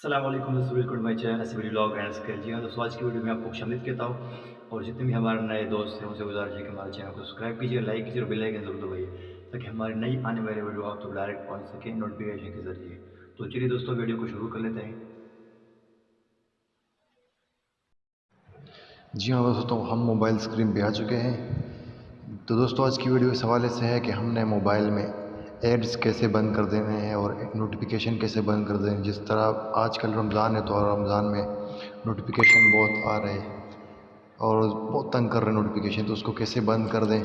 अस्सलाम वालेकुम दोस्तों, welcome to my channel SB vlog and skill. जी हाँ दोस्तों, आज की वीडियो में आपको खुशामदीद कहता हूँ। और जितने भी हमारे नए दोस्त हैं उनसे गुजारिश है कि हमारे चैनल को सब्सक्राइब कीजिए, लाइक कीजिए और बेल आइकन जरूर दबाइए ताकि हमारी नई आने वाली वीडियो आप तक डायरेक्ट पहुँच सके नोटिफिकेशन के जरिए। तो चलिए दोस्तों, वीडियो को शुरू कर लेते हैं। जी हाँ दोस्तों, हम मोबाइल स्क्रीन पे आ चुके हैं। तो दोस्तों, आज की वीडियो इस हवाले से है कि हमने मोबाइल में एड्स कैसे बंद कर देने हैं और नोटिफिकेशन कैसे बंद कर दें। जिस तरह आजकल रमज़ान है तो रमज़ान में नोटिफिकेशन बहुत आ रहे हैं और बहुत तंग कर रहे हैं नोटिफिकेशन, तो उसको कैसे बंद कर दें।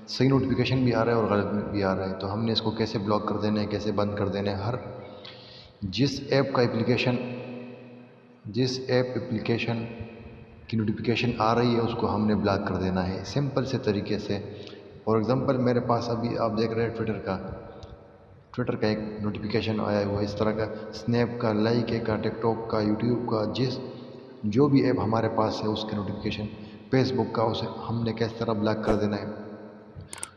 सही नोटिफिकेशन भी आ रहा है और गलत भी आ रहा है, तो हमने इसको कैसे ब्लॉक कर देना है, कैसे बंद कर देना है। जिस ऐप का जिस ऐप एप्लीकेशन की नोटिफिकेशन आ रही है उसको हमने ब्लॉक कर देना है सिंपल से तरीके से। फॉर एग्ज़ाम्पल, मेरे पास अभी आप देख रहे हैं ट्विटर का एक नोटिफिकेशन आया हुआ है इस तरह का, स्नैप का, लाइक का, टिकटॉक का, यूट्यूब का, जो भी ऐप हमारे पास है उसके नोटिफिकेशन, फेसबुक का, उसे हमने किस तरह ब्लॉक कर देना है।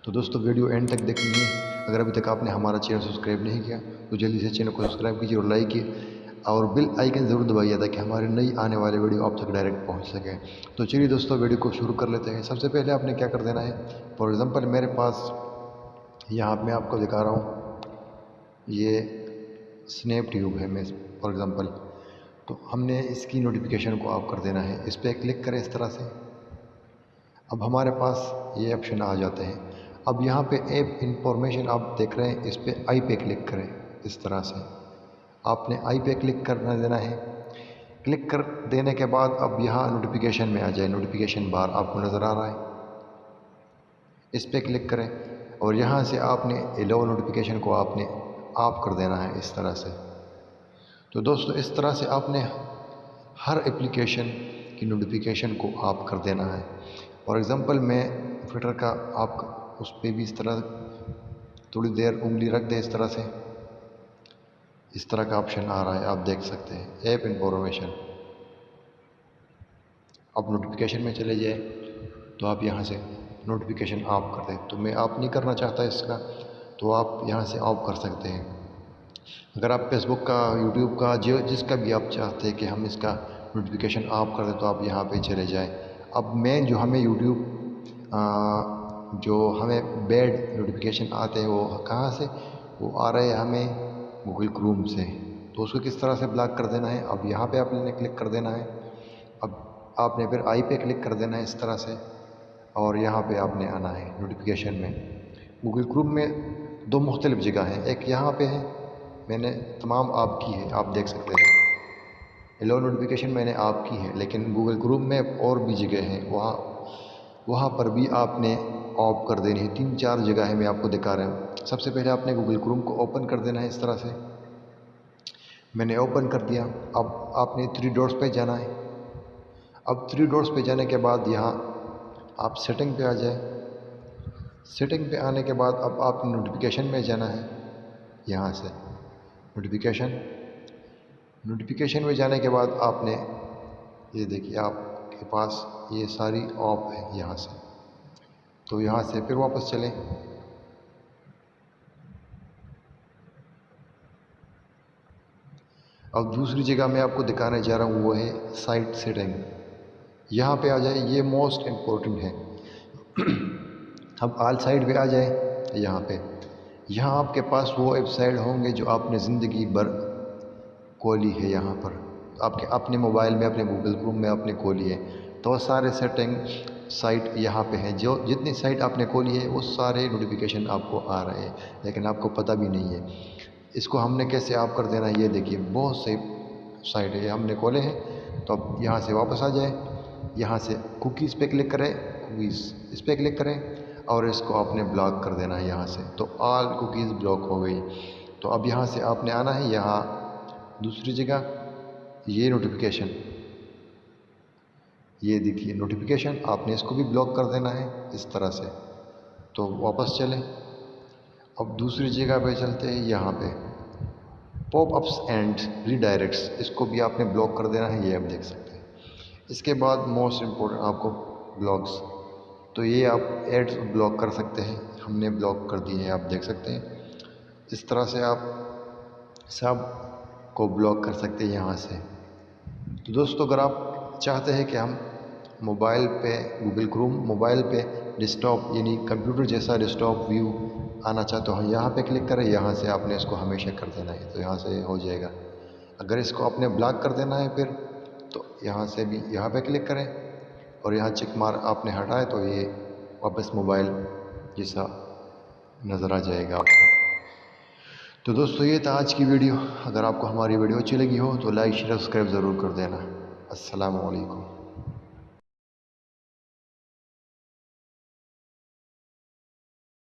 तो दोस्तों, वीडियो एंड तक देखनी है। अगर अभी तक आपने हमारा चैनल सब्सक्राइब नहीं किया तो जल्दी से चैनल को सब्सक्राइब कीजिए और लाइक कीजिए और बेल आइकन ज़रूर दबाइए ताकि हमारी नई आने वाली वीडियो आप तक डायरेक्ट पहुंच सके। तो चलिए दोस्तों, वीडियो को शुरू कर लेते हैं। सबसे पहले आपने क्या कर देना है, फॉर एग्ज़ाम्पल मेरे पास यहाँ मैं आपको दिखा रहा हूँ, ये स्नैप ट्यूब है मैं फॉर एग्ज़ाम्पल। तो हमने इसकी नोटिफिकेशन को ऑफ कर देना है। इस पर क्लिक करें इस तरह से। अब हमारे पास ये ऑप्शन आ जाते हैं। अब यहाँ पे ऐप इंफॉर्मेशन आप देख रहे हैं, इस पर आई पे क्लिक करें इस तरह से। आपने आई पे क्लिक करना देना है। क्लिक कर देने के बाद अब यहाँ नोटिफिकेशन में आ जाए, नोटिफिकेशन बार आपको नज़र आ रहा है, इस पर क्लिक करें और यहाँ से आपने एलो नोटिफिकेशन को आपने ऑफ कर देना है इस तरह से। तो दोस्तों, इस तरह से आपने हर एप्लीकेशन की नोटिफिकेशन को ऑफ कर देना है। फॉर एग्ज़ाम्पल, मैं ट्विटर का आप उस पर भी इस तरह थोड़ी देर उंगली रख दें इस तरह से, इस तरह का ऑप्शन आ रहा है, आप देख सकते हैं ऐप इंफॉर्मेशन। अब नोटिफिकेशन में चले जाए तो आप यहाँ से नोटिफिकेशन ऑफ कर दें। तो मैं ऑफ नहीं करना चाहता इसका, तो आप यहाँ से ऑफ कर सकते हैं। अगर आप फेसबुक का, यूट्यूब का, जिसका भी आप चाहते हैं कि हम इसका नोटिफिकेशन ऑफ कर दें तो आप यहाँ पे चले जाएं। अब मैं जो हमें जो हमें बैड नोटिफिकेशन आते हैं वो कहाँ से, वो आ रहे हैं हमें गूगल क्रोम से। तो उसको किस तरह से ब्लॉक कर देना है, अब यहाँ पे आपने क्लिक कर देना है। अब आपने फिर आई पे क्लिक कर देना है इस तरह से और यहाँ पे आपने आना है नोटिफिकेशन में। गूगल क्रोम में दो मुख्तलिफ जगह हैं, एक यहाँ पे है, मैंने तमाम ऑफ की है, आप देख सकते हैं एलो नोटिफिकेशन मैंने ऑफ की है, लेकिन गूगल क्रोम में और भी जगह हैं, वहाँ पर भी आपने ऑफ कर देनी है। 3-4 जगह है, मैं आपको दिखा रहा हूँ। सबसे पहले आपने गूगल क्रोम को ओपन कर देना है इस तरह से। मैंने ओपन कर दिया। अब आपने 3 डॉट्स पे जाना है। अब 3 डॉट्स पे जाने के बाद यहाँ आप सेटिंग पे आ जाए। सेटिंग पे आने के बाद अब आप नोटिफिकेशन में जाना है। यहाँ से नोटिफिकेशन में जाने के बाद आपने ये देखिए आपके पास ये सारी ऑफ है यहाँ से। तो यहाँ से फिर वापस चलें। अब दूसरी जगह मैं आपको दिखाने जा रहा हूँ, वो है साइट सेटिंग। यहाँ पे आ जाए, ये मोस्ट इम्पोर्टेंट है। अब ऑल साइड पे आ जाए। यहाँ आपके पास वो वेबसाइट होंगे जो आपने ज़िंदगी भर खोली है। यहाँ पर आपके अपने मोबाइल में, अपने गूगल क्रोम में आपने खोली है, तो सारे सेटिंग साइट यहाँ पे हैं। जो जितनी साइट आपने खोली है वो सारे नोटिफिकेशन आपको आ रहे हैं, लेकिन आपको पता भी नहीं है। इसको हमने कैसे ऑफ कर देना है, ये देखिए बहुत से साइट है हमने खोले हैं। तो अब यहाँ से वापस आ जाए, यहाँ से कुकीज़ पे क्लिक करें, इस पर क्लिक करें और इसको आपने ब्लॉक कर देना है यहाँ से। तो ऑल कुकीज़ ब्लॉक हो गई। तो अब यहाँ से आपने आना है, यहाँ दूसरी जगह ये नोटिफिकेशन, ये देखिए नोटिफिकेशन, आपने इसको भी ब्लॉक कर देना है इस तरह से। तो वापस चलें। अब दूसरी जगह पे चलते हैं, यहाँ पे पॉपअप्स एंड रीडायरेक्ट्स, इसको भी आपने ब्लॉक कर देना है, ये आप देख सकते हैं। इसके बाद मोस्ट इम्पोर्टेंट आपको ब्लॉग्स, तो ये आप एड्स ब्लॉक कर सकते हैं, हमने ब्लॉक कर दिए हैं, आप देख सकते हैं। इस तरह से आप सब کو بلاک کر سکتے ہیں یہاں سے۔ تو دوستو اگر آپ چاہتے ہیں کہ ہم موبائل پہ گوگل کروم موبائل پہ ڈیسک ٹاپ یعنی کمپیوٹر جیسا ڈیسک ٹاپ ویو آنا چاہتے ہو، یہاں پہ کلک کریں، یہاں سے آپ نے اس کو ہمیشہ کر دینا ہے، تو یہاں سے ہو جائے گا۔ اگر اس کو آپ نے بلاک کر دینا ہے پھر تو یہاں سے بھی یہاں پہ کلک کریں اور یہاں چیک مار آپ نے ہٹائے تو یہ واپس موبائل جیسا نظر آ جائے گا آپ کو۔ تو دوستو یہ تھا آج کی ویڈیو۔ اگر آپ کو ہماری ویڈیو اچھی لگی ہو تو لائک شیئر سبسکرائب ضرور کر دینا۔ السلام علیکم۔